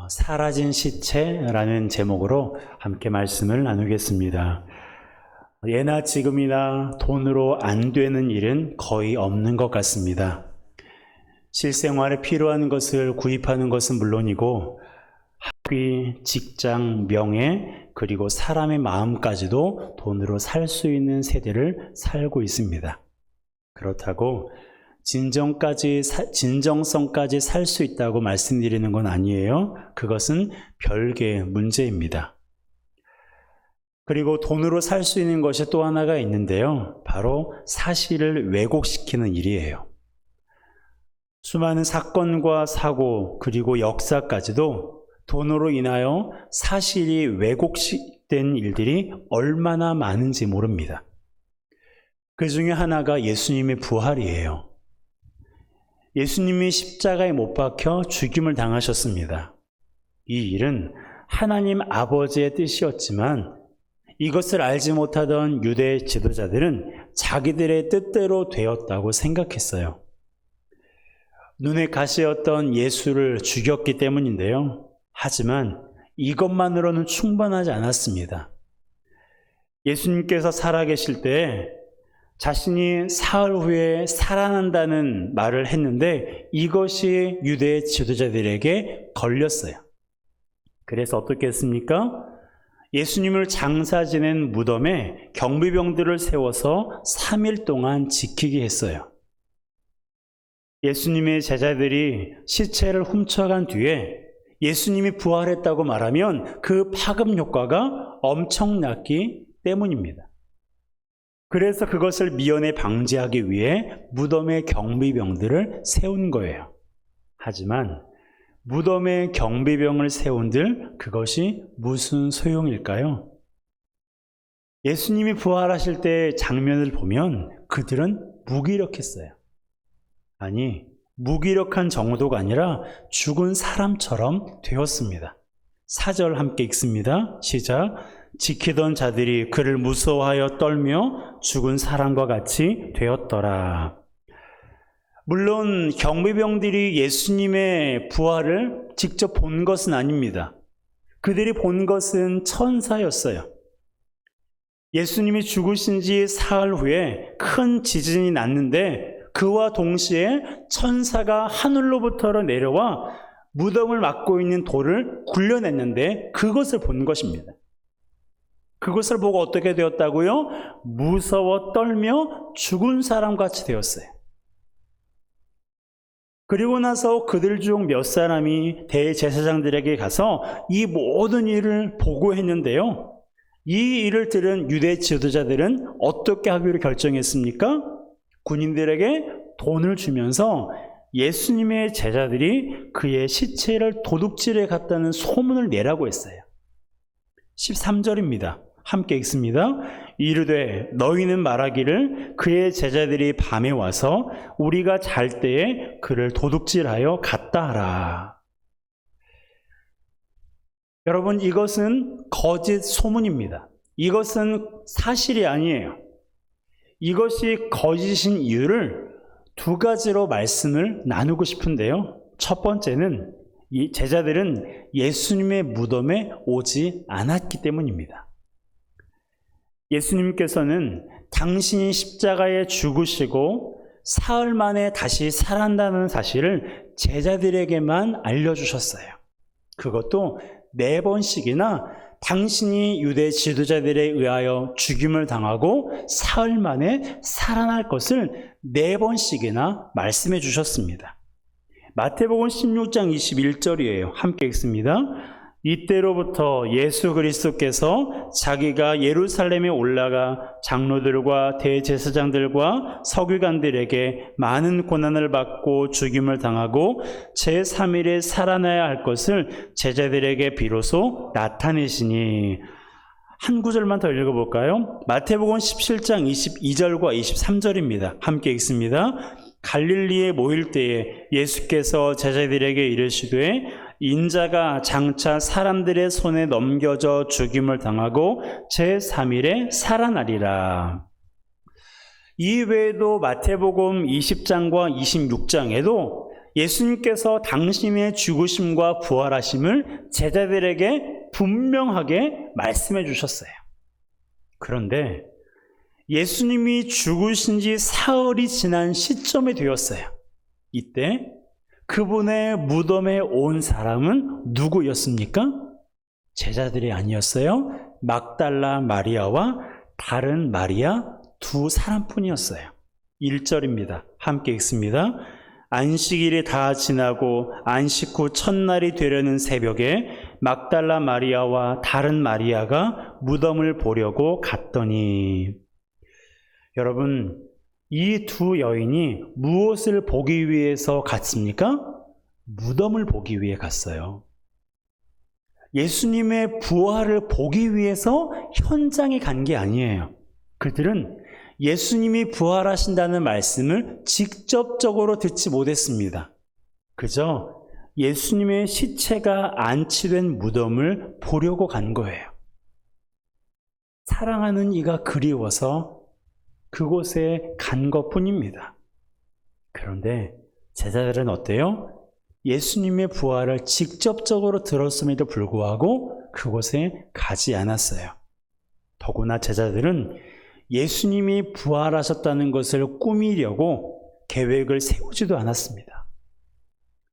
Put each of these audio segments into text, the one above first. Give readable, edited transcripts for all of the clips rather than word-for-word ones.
사라진 시체라는 제목으로 함께 말씀을 나누겠습니다. 예나 지금이나 돈으로 안 되는 일은 거의 없는 것 같습니다. 실생활에 필요한 것을 구입하는 것은 물론이고 학위, 직장, 명예, 그리고 사람의 마음까지도 돈으로 살 수 있는 세대를 살고 있습니다. 그렇다고 진정성까지 살 수 있다고 말씀드리는 건 아니에요. 그것은 별개의 문제입니다. 그리고 돈으로 살 수 있는 것이 또 하나가 있는데요. 바로 사실을 왜곡시키는 일이에요. 수많은 사건과 사고 그리고 역사까지도 돈으로 인하여 사실이 왜곡된 일들이 얼마나 많은지 모릅니다. 그 중에 하나가 예수님의 부활이에요. 예수님이 십자가에 못 박혀 죽임을 당하셨습니다. 이 일은 하나님 아버지의 뜻이었지만 이것을 알지 못하던 유대 지도자들은 자기들의 뜻대로 되었다고 생각했어요. 눈에 가시였던 예수를 죽였기 때문인데요. 하지만 이것만으로는 충분하지 않았습니다. 예수님께서 살아계실 때 자신이 사흘 후에 살아난다는 말을 했는데 이것이 유대 지도자들에게 걸렸어요. 그래서 어떻게 했습니까? 예수님을 장사 지낸 무덤에 경비병들을 세워서 3일 동안 지키게 했어요. 예수님의 제자들이 시체를 훔쳐간 뒤에 예수님이 부활했다고 말하면 그 파급 효과가 엄청났기 때문입니다. 그래서 그것을 미연에 방지하기 위해 무덤에 경비병들을 세운 거예요. 하지만 무덤에 경비병을 세운들 그것이 무슨 소용일까요? 예수님이 부활하실 때 장면을 보면 그들은 무기력했어요. 아니, 무기력한 정도가 아니라 죽은 사람처럼 되었습니다. 4절 함께 읽습니다. 시작. 지키던 자들이 그를 무서워하여 떨며 죽은 사람과 같이 되었더라. 물론 경비병들이 예수님의 부활을 직접 본 것은 아닙니다. 그들이 본 것은 천사였어요. 예수님이 죽으신 지 사흘 후에 큰 지진이 났는데 그와 동시에 천사가 하늘로부터 내려와 무덤을 막고 있는 돌을 굴려냈는데 그것을 본 것입니다. 그것을 보고 어떻게 되었다고요? 무서워 떨며 죽은 사람같이 되었어요. 그리고 나서 그들 중 몇 사람이 대제사장들에게 가서 이 모든 일을 보고했는데요. 이 일을 들은 유대 지도자들은 어떻게 하기로 결정했습니까? 군인들에게 돈을 주면서 예수님의 제자들이 그의 시체를 도둑질해 갔다는 소문을 내라고 했어요. 13절입니다. 함께 읽습니다. 이르되 너희는 말하기를 그의 제자들이 밤에 와서 우리가 잘 때에 그를 도둑질하여 갔다 하라. 여러분, 이것은 거짓 소문입니다. 이것은 사실이 아니에요. 이것이 거짓인 이유를 두 가지로 말씀을 나누고 싶은데요. 첫 번째는 이 제자들은 예수님의 무덤에 오지 않았기 때문입니다. 예수님께서는 당신이 십자가에 죽으시고 사흘 만에 다시 살아난다는 사실을 제자들에게만 알려주셨어요. 그것도 4번씩이나 당신이 유대 지도자들에 의하여 죽임을 당하고 사흘 만에 살아날 것을 4번씩이나 말씀해 주셨습니다. 마태복음 16장 21절이에요. 함께 읽습니다. 이때로부터 예수 그리스도께서 자기가 예루살렘에 올라가 장로들과 대제사장들과 서기관들에게 많은 고난을 받고 죽임을 당하고 제3일에 살아나야 할 것을 제자들에게 비로소 나타내시니. 한 구절만 더 읽어볼까요? 마태복음 17장 22절과 23절입니다. 함께 읽습니다. 갈릴리에 모일 때에 예수께서 제자들에게 이르시되 인자가 장차 사람들의 손에 넘겨져 죽임을 당하고 제3일에 살아나리라. 이외에도 마태복음 20장과 26장에도 예수님께서 당신의 죽으심과 부활하심을 제자들에게 분명하게 말씀해 주셨어요. 그런데 예수님이 죽으신 지 사흘이 지난 시점이 되었어요. 이때 그분의 무덤에 온 사람은 누구였습니까? 제자들이 아니었어요. 막달라 마리아와 다른 마리아 두 사람뿐이었어요. 1절입니다. 함께 읽습니다. 안식일이 다 지나고 안식 후 첫날이 되려는 새벽에 막달라 마리아와 다른 마리아가 무덤을 보려고 갔더니, 여러분, 이 두 여인이 무엇을 보기 위해서 갔습니까? 무덤을 보기 위해 갔어요. 예수님의 부활을 보기 위해서 현장에 간 게 아니에요. 그들은 예수님이 부활하신다는 말씀을 직접적으로 듣지 못했습니다. 그저 예수님의 시체가 안치된 무덤을 보려고 간 거예요. 사랑하는 이가 그리워서 그곳에 간 것뿐입니다. 그런데 제자들은 어때요? 예수님의 부활을 직접적으로 들었음에도 불구하고 그곳에 가지 않았어요. 더구나 제자들은 예수님이 부활하셨다는 것을 꾸미려고 계획을 세우지도 않았습니다.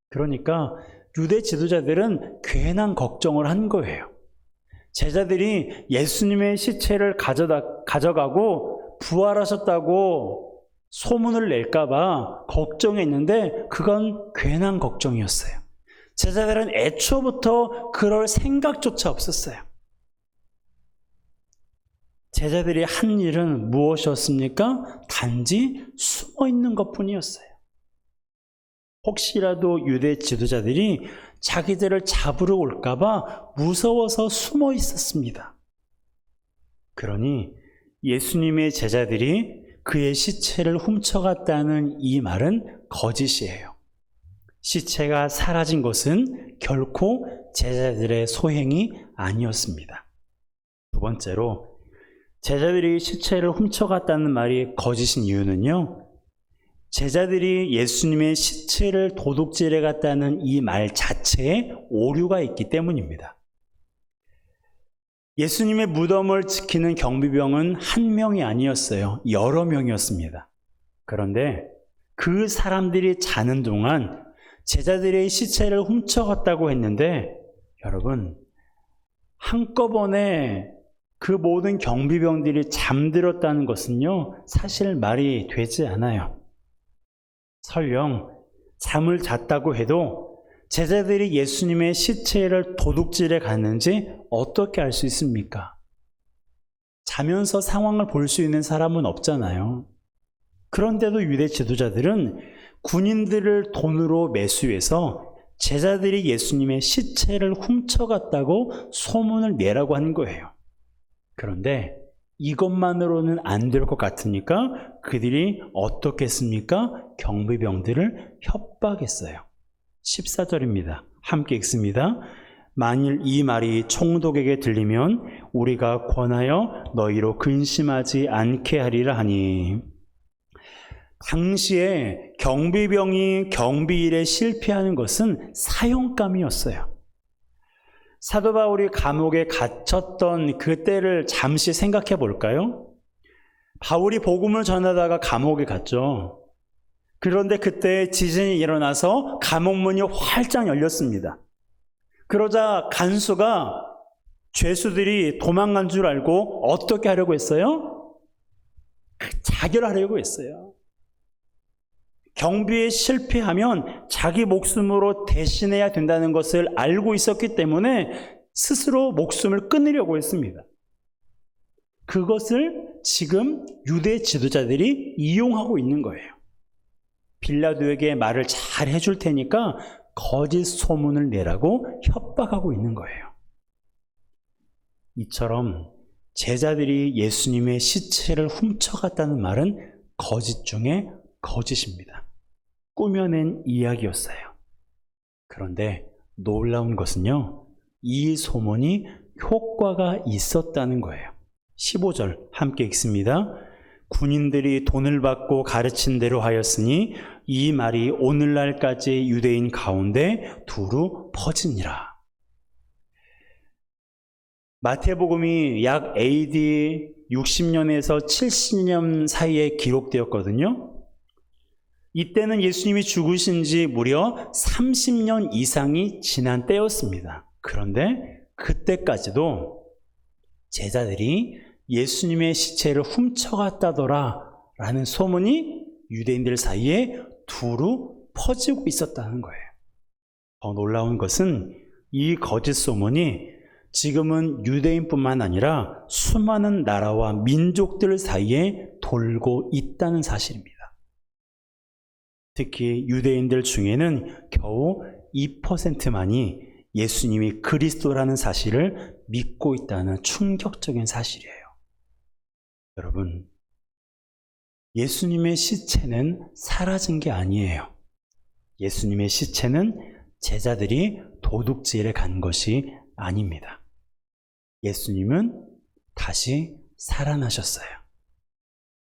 그러니까 유대 지도자들은 괜한 걱정을 한 거예요. 제자들이 예수님의 시체를 가져가고 부활하셨다고 소문을 낼까봐 걱정했는데 그건 괜한 걱정이었어요. 제자들은 애초부터 그럴 생각조차 없었어요. 제자들이 한 일은 무엇이었습니까? 단지 숨어 있는 것뿐이었어요. 혹시라도 유대 지도자들이 자기들을 잡으러 올까봐 무서워서 숨어 있었습니다. 그러니 예수님의 제자들이 그의 시체를 훔쳐갔다는 이 말은 거짓이에요. 시체가 사라진 것은 결코 제자들의 소행이 아니었습니다. 두 번째로, 제자들이 시체를 훔쳐갔다는 말이 거짓인 이유는요, 제자들이 예수님의 시체를 도둑질해 갔다는 이 말 자체에 오류가 있기 때문입니다. 예수님의 무덤을 지키는 경비병은 한 명이 아니었어요. 여러 명이었습니다. 그런데 그 사람들이 자는 동안 제자들의 시체를 훔쳐갔다고 했는데, 여러분, 한꺼번에 그 모든 경비병들이 잠들었다는 것은요, 사실 말이 되지 않아요. 설령 잠을 잤다고 해도 제자들이 예수님의 시체를 도둑질해 갔는지 어떻게 알 수 있습니까? 자면서 상황을 볼 수 있는 사람은 없잖아요. 그런데도 유대 지도자들은 군인들을 돈으로 매수해서 제자들이 예수님의 시체를 훔쳐갔다고 소문을 내라고 한 거예요. 그런데 이것만으로는 안 될 것 같으니까 그들이 어떻게 했습니까? 경비병들을 협박했어요. 14절입니다. 함께 읽습니다. 만일 이 말이 총독에게 들리면 우리가 권하여 너희로 근심하지 않게 하리라 하니. 당시에 경비병이 경비일에 실패하는 것은 사형감이었어요. 사도 바울이 감옥에 갇혔던 그때를 잠시 생각해 볼까요? 바울이 복음을 전하다가 감옥에 갔죠. 그런데 그때 지진이 일어나서 감옥문이 활짝 열렸습니다. 그러자 간수가 죄수들이 도망간 줄 알고 어떻게 하려고 했어요? 자결하려고 했어요. 경비에 실패하면 자기 목숨으로 대신해야 된다는 것을 알고 있었기 때문에 스스로 목숨을 끊으려고 했습니다. 그것을 지금 유대 지도자들이 이용하고 있는 거예요. 빌라도에게 말을 잘 해줄 테니까 거짓 소문을 내라고 협박하고 있는 거예요. 이처럼 제자들이 예수님의 시체를 훔쳐갔다는 말은 거짓 중에 거짓입니다. 꾸며낸 이야기였어요. 그런데 놀라운 것은요, 이 소문이 효과가 있었다는 거예요. 15절 함께 읽습니다. 군인들이 돈을 받고 가르친 대로 하였으니 이 말이 오늘날까지 유대인 가운데 두루 퍼지니라. 마태복음이 약 AD 60년에서 70년 사이에 기록되었거든요. 이때는 예수님이 죽으신 지 무려 30년 이상이 지난 때였습니다. 그런데 그때까지도 제자들이 예수님의 시체를 훔쳐갔다더라 라는 소문이 유대인들 사이에 두루 퍼지고 있었다는 거예요. 더 놀라운 것은 이 거짓 소문이 지금은 유대인뿐만 아니라 수많은 나라와 민족들 사이에 돌고 있다는 사실입니다. 특히 유대인들 중에는 겨우 2%만이 예수님이 그리스도라는 사실을 믿고 있다는 충격적인 사실이에요. 여러분, 예수님의 시체는 사라진 게 아니에요. 예수님의 시체는 제자들이 도둑질에 간 것이 아닙니다. 예수님은 다시 살아나셨어요.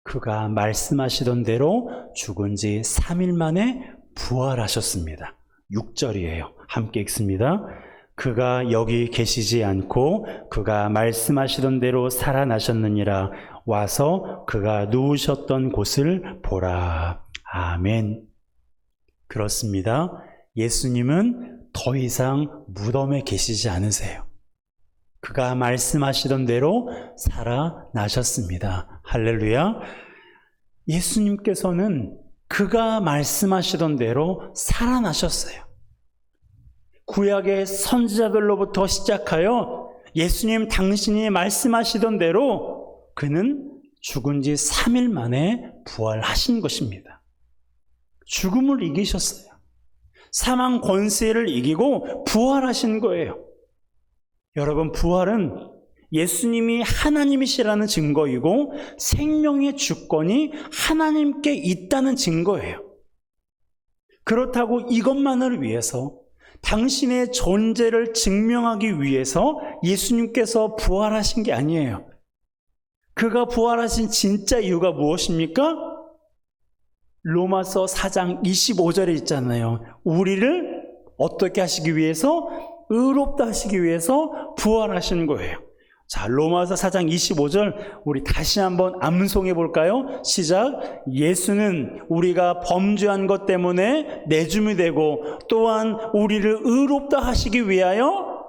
그가 말씀하시던 대로 죽은 지 3일 만에 부활하셨습니다. 6절이에요. 함께 읽습니다. 그가 여기 계시지 않고 그가 말씀하시던 대로 살아나셨느니라. 와서 그가 누우셨던 곳을 보라. 아멘. 그렇습니다. 예수님은 더 이상 무덤에 계시지 않으세요. 그가 말씀하시던 대로 살아나셨습니다. 할렐루야. 예수님께서는 그가 말씀하시던 대로 살아나셨어요. 구약의 선지자들로부터 시작하여 예수님 당신이 말씀하시던 대로 그는 죽은 지 3일 만에 부활하신 것입니다. 죽음을 이기셨어요. 사망 권세를 이기고 부활하신 거예요. 여러분, 부활은 예수님이 하나님이시라는 증거이고 생명의 주권이 하나님께 있다는 증거예요. 그렇다고 이것만을 위해서 당신의 존재를 증명하기 위해서 예수님께서 부활하신 게 아니에요. 그가 부활하신 진짜 이유가 무엇입니까? 로마서 4장 25절에 있잖아요. 우리를 어떻게 하시기 위해서? 의롭다 하시기 위해서 부활하신 거예요. 자, 로마서 4장 25절 우리 다시 한번 암송해 볼까요? 시작. 예수는 우리가 범죄한 것 때문에 내줌이 되고 또한 우리를 의롭다 하시기 위하여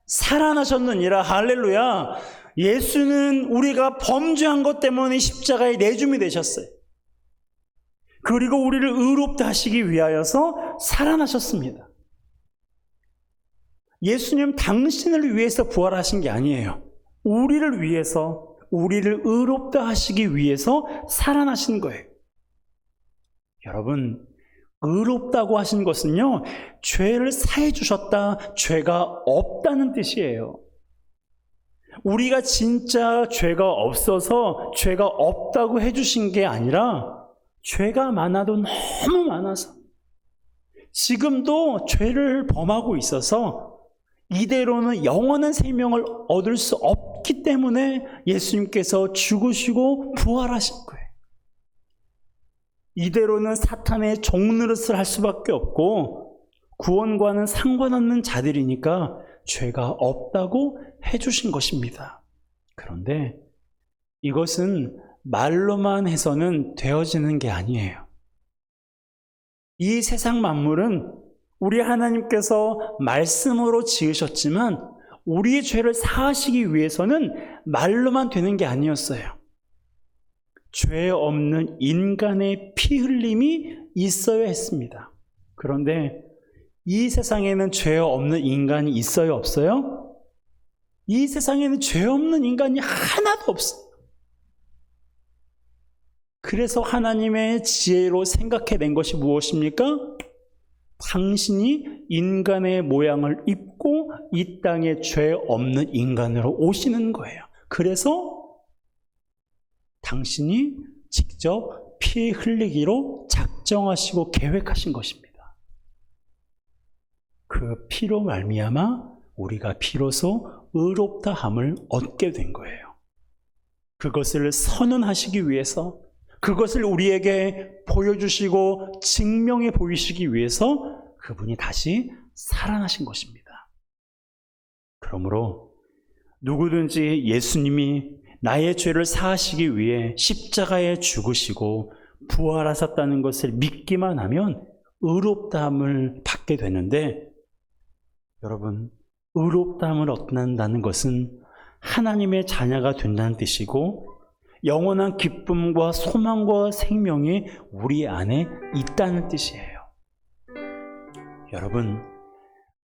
살아나셨느니라. 할렐루야. 예수는 우리가 범죄한 것 때문에 십자가에 내줌이 되셨어요. 그리고 우리를 의롭다 하시기 위하여서 살아나셨습니다. 예수님 당신을 위해서 부활하신 게 아니에요. 우리를 위해서, 우리를 의롭다 하시기 위해서 살아나신 거예요. 여러분, 의롭다고 하신 것은요, 죄를 사해 주셨다, 죄가 없다는 뜻이에요. 우리가 진짜 죄가 없어서 죄가 없다고 해주신 게 아니라 죄가 많아도 너무 많아서 지금도 죄를 범하고 있어서 이대로는 영원한 생명을 얻을 수 없기 때문에 예수님께서 죽으시고 부활하신 거예요. 이대로는 사탄의 종노릇을 할 수밖에 없고 구원과는 상관없는 자들이니까 죄가 없다고 해주신 것입니다. 그런데 이것은 말로만 해서는 되어지는 게 아니에요. 이 세상 만물은 우리 하나님께서 말씀으로 지으셨지만 우리의 죄를 사하시기 위해서는 말로만 되는 게 아니었어요. 죄 없는 인간의 피 흘림이 있어야 했습니다. 그런데 이 세상에는 죄 없는 인간이 있어요, 없어요? 이 세상에는 죄 없는 인간이 하나도 없어요. 그래서 하나님의 지혜로 생각해낸 것이 무엇입니까? 당신이 인간의 모양을 입고 이 땅에 죄 없는 인간으로 오시는 거예요. 그래서 당신이 직접 피 흘리기로 작정하시고 계획하신 것입니다. 그 피로 말미암아 우리가 비로소 의롭다함을 얻게 된 거예요. 그것을 선언하시기 위해서, 그것을 우리에게 보여주시고 증명해 보이시기 위해서 그분이 다시 살아나신 것입니다. 그러므로 누구든지 예수님이 나의 죄를 사하시기 위해 십자가에 죽으시고 부활하셨다는 것을 믿기만 하면 의롭다함을 받게 되는데, 여러분, 의롭다함을 얻는다는 것은 하나님의 자녀가 된다는 뜻이고 영원한 기쁨과 소망과 생명이 우리 안에 있다는 뜻이에요. 여러분,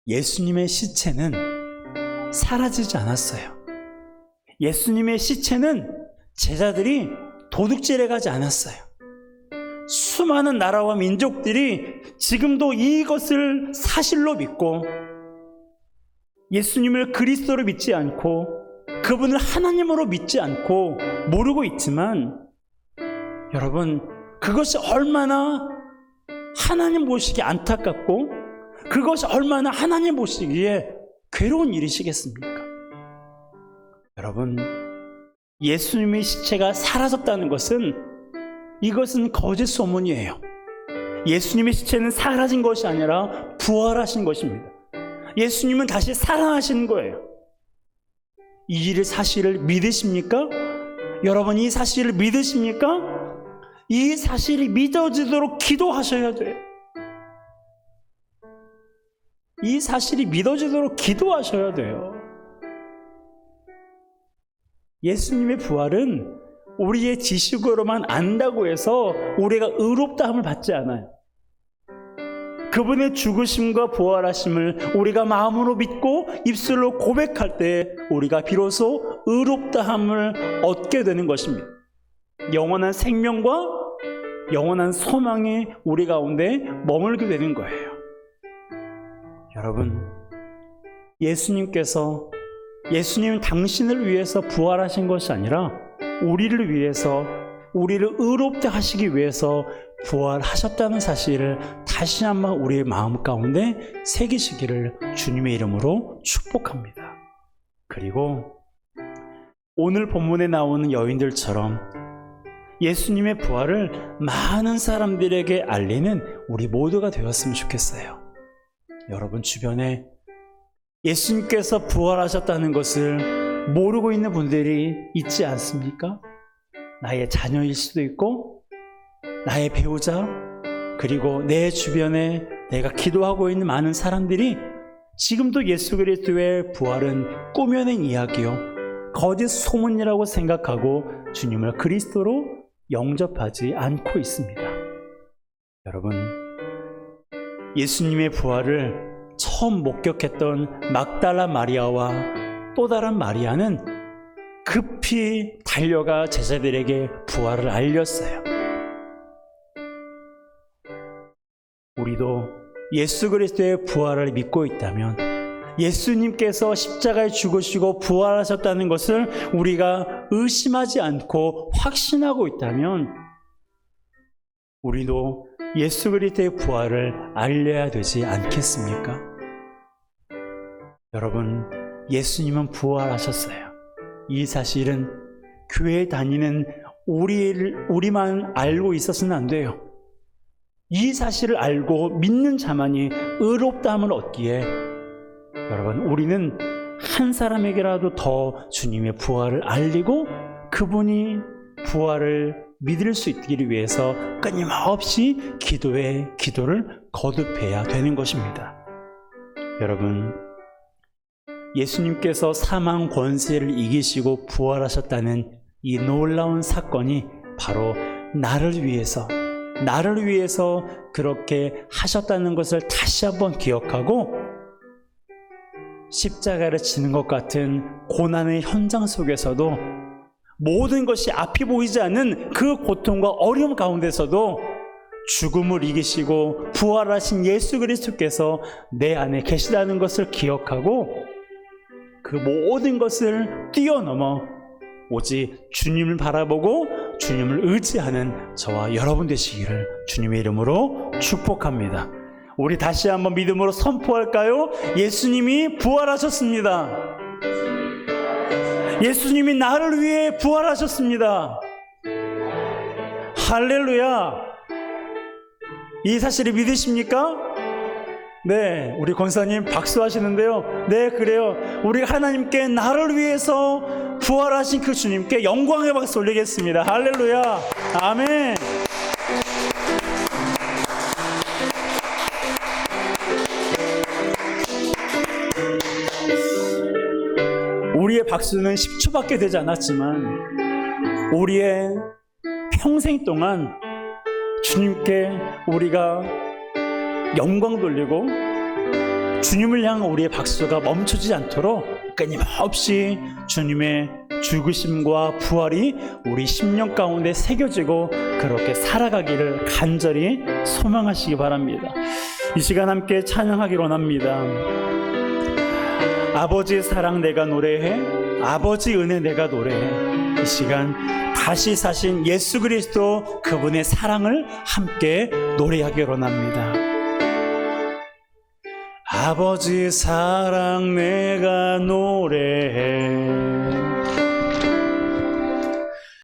예수님의 시체는 사라지지 않았어요. 예수님의 시체는 제자들이 도둑질해 가지 않았어요. 수많은 나라와 민족들이 지금도 이것을 사실로 믿고 예수님을 그리스도로 믿지 않고 그분을 하나님으로 믿지 않고 모르고 있지만, 여러분, 그것이 얼마나 하나님 보시기에 안타깝고 그것이 얼마나 하나님 보시기에 괴로운 일이시겠습니까? 여러분, 예수님의 시체가 사라졌다는 것은 이것은 거짓 소문이에요. 예수님의 시체는 사라진 것이 아니라 부활하신 것입니다. 예수님은 다시 살아나신 거예요. 이 사실을 믿으십니까? 여러분, 이 사실을 믿으십니까? 이 사실이 믿어지도록 기도하셔야 돼요. 이 사실이 믿어지도록 기도하셔야 돼요. 예수님의 부활은 우리의 지식으로만 안다고 해서 우리가 의롭다함을 받지 않아요. 그분의 죽으심과 부활하심을 우리가 마음으로 믿고 입술로 고백할 때 우리가 비로소 의롭다함을 얻게 되는 것입니다. 영원한 생명과 영원한 소망이 우리 가운데 머물게 되는 거예요. 여러분, 예수님 당신을 위해서 부활하신 것이 아니라 우리를 위해서, 우리를 의롭게 하시기 위해서 부활하셨다는 사실을 다시 한번 우리의 마음 가운데 새기시기를 주님의 이름으로 축복합니다. 그리고 오늘 본문에 나오는 여인들처럼 예수님의 부활을 많은 사람들에게 알리는 우리 모두가 되었으면 좋겠어요. 여러분 주변에 예수님께서 부활하셨다는 것을 모르고 있는 분들이 있지 않습니까? 나의 자녀일 수도 있고, 나의 배우자, 그리고 내 주변에 내가 기도하고 있는 많은 사람들이 지금도 예수 그리스도의 부활은 꾸며낸 이야기요, 거짓 소문이라고 생각하고 주님을 그리스도로 영접하지 않고 있습니다. 여러분, 예수님의 부활을 처음 목격했던 막달라 마리아와 또 다른 마리아는 급히 달려가 제자들에게 부활을 알렸어요. 우리도 예수 그리스도의 부활을 믿고 있다면, 예수님께서 십자가에 죽으시고 부활하셨다는 것을 우리가 의심하지 않고 확신하고 있다면, 우리도 예수 그리스도의 부활을 알려야 되지 않겠습니까? 여러분, 예수님은 부활하셨어요. 이 사실은 교회에 다니는 우리만 알고 있어서는 안 돼요. 이 사실을 알고 믿는 자만이 의롭다함을 얻기에, 여러분, 우리는 한 사람에게라도 더 주님의 부활을 알리고 그분이 부활을 믿을 수 있기를 위해서 끊임없이 기도를 거듭해야 되는 것입니다. 여러분, 예수님께서 사망 권세를 이기시고 부활하셨다는 이 놀라운 사건이 바로 나를 위해서 그렇게 하셨다는 것을 다시 한번 기억하고, 십자가를 지는 것 같은 고난의 현장 속에서도, 모든 것이 앞이 보이지 않는 그 고통과 어려움 가운데서도 죽음을 이기시고 부활하신 예수 그리스도께서 내 안에 계시다는 것을 기억하고, 그 모든 것을 뛰어넘어 오직 주님을 바라보고 주님을 의지하는 저와 여러분 되시기를 주님의 이름으로 축복합니다. 우리 다시 한번 믿음으로 선포할까요? 예수님이 부활하셨습니다. 예수님이 나를 위해 부활하셨습니다. 할렐루야. 이 사실을 믿으십니까? 네, 우리 권사님 박수 하시는데요. 네, 그래요. 우리가 하나님께 나를 위해서 부활하신 그 주님께 영광의 박수 올리겠습니다. 할렐루야. 아멘. 우리의 박수는 10초밖에 되지 않았지만 우리의 평생 동안 주님께 우리가 영광 돌리고 주님을 향한 우리의 박수가 멈춰지지 않도록 끊임없이 주님의 죽으심과 부활이 우리 심령 가운데 새겨지고 그렇게 살아가기를 간절히 소망하시기 바랍니다. 이 시간 함께 찬양하기로 원합니다. 아버지 사랑 내가 노래해, 아버지 은혜 내가 노래해. 이 시간 다시 사신 예수 그리스도 그분의 사랑을 함께 노래하기로 원합니다. 아버지 사랑 내가 노래해,